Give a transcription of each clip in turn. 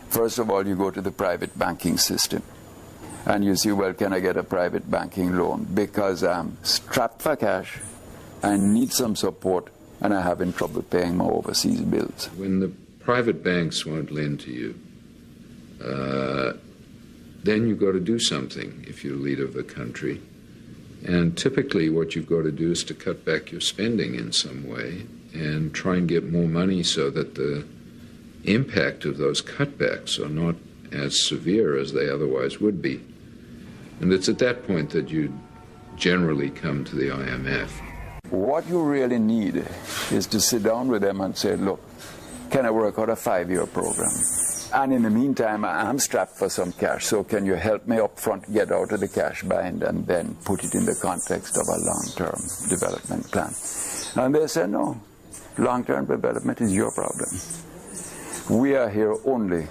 First of all, you go to the private banking system and you see, well, can I get a private banking loan? Because I'm strapped for cash, I need some support, and I'm having trouble paying my overseas bills. When the private banks won't lend to you, then you've got to do something if you're the leader of the country. And typically what you've got to do is to cut back your spending in some way and try and get more money so that the impact of those cutbacks are not as severe as they otherwise would be. And it's at that point that you generally come to the IMF. What you really need is to sit down with them and say, look, can I work out a 5-year program? And in the meantime, I'm strapped for some cash, so can you help me up front get out of the cash bind and then put it in the context of a long-term development plan? And they said, no, long-term development is your problem. We are here only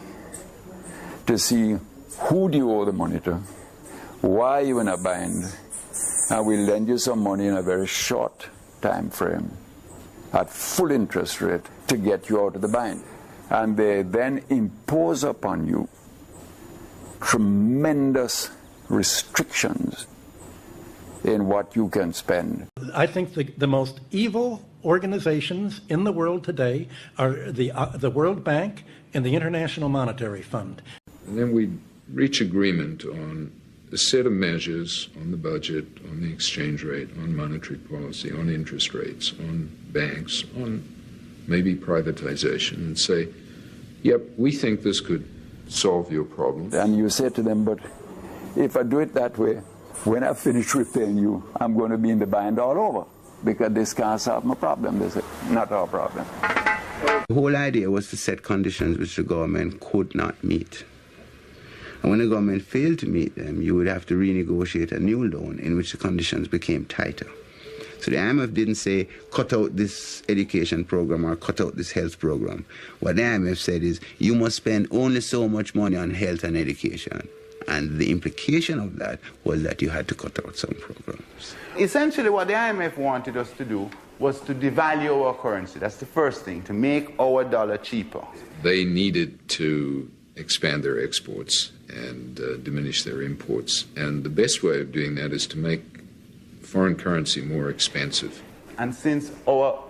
to see who do you owe the money to, why are you in a bind, and we'll lend you some money in a very short time frame at full interest rate to get you out of the bind. And they then impose upon you tremendous restrictions in what you can spend. I think the most evil organizations in the world today are the World Bank and the International Monetary Fund. And then we reach agreement on a set of measures on the budget, on the exchange rate, on monetary policy, on interest rates, on banks, on maybe privatization, and say, yep, we think this could solve your problem. And you say to them, but if I do it that way, when I finish repaying you, I'm going to be in the bind all over, because this can't solve my problem. This is not our problem. The whole idea was to set conditions which the government could not meet. And when the government failed to meet them, you would have to renegotiate a new loan in which the conditions became tighter. So the IMF didn't say, cut out this education program or cut out this health program. What the IMF said is, you must spend only so much money on health and education. And the implication of that was that you had to cut out some programs. Essentially what the IMF wanted us to do was to devalue our currency. That's the first thing, to make our dollar cheaper. They needed to expand their exports and diminish their imports. And the best way of doing that is to make foreign currency more expensive. And since our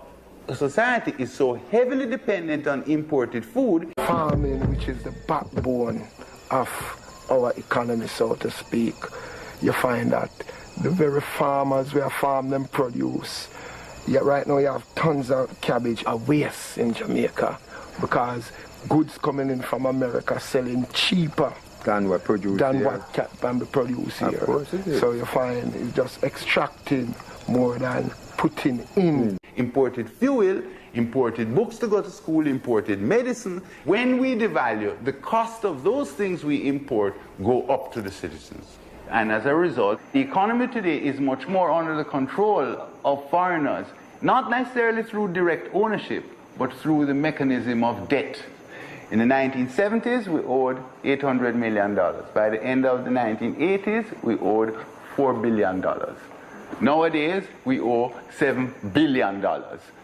society is so heavily dependent on imported food, farming, which is the backbone of our economy, so to speak, you find that the very farmers where farm them produce, yet right now you have tons of cabbage a waste in Jamaica because goods coming in from America selling cheaper than what produced than here. what can be produced here. Of course it is. So you find it's just extracting more than putting in. Imported fuel, imported books to go to school, imported medicine. When we devalue, the cost of those things we import go up to the citizens. And as a result, the economy today is much more under the control of foreigners, not necessarily through direct ownership, but through the mechanism of debt. In the 1970s, we owed $800 million. By the end of the 1980s, we owed $4 billion. Nowadays, we owe $7 billion.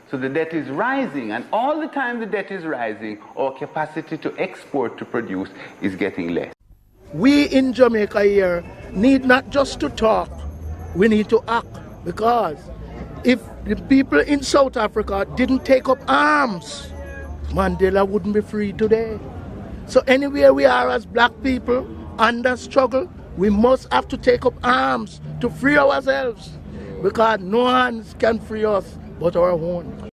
So the debt is rising, and all the time the debt is rising, our capacity to export, to produce, is getting less. We in Jamaica here need not just to talk, we need to act, because if the people in South Africa didn't take up arms, Mandela wouldn't be free today. So anywhere we are as black people under struggle, we must have to take up arms to free ourselves, because no hands can free us but our own.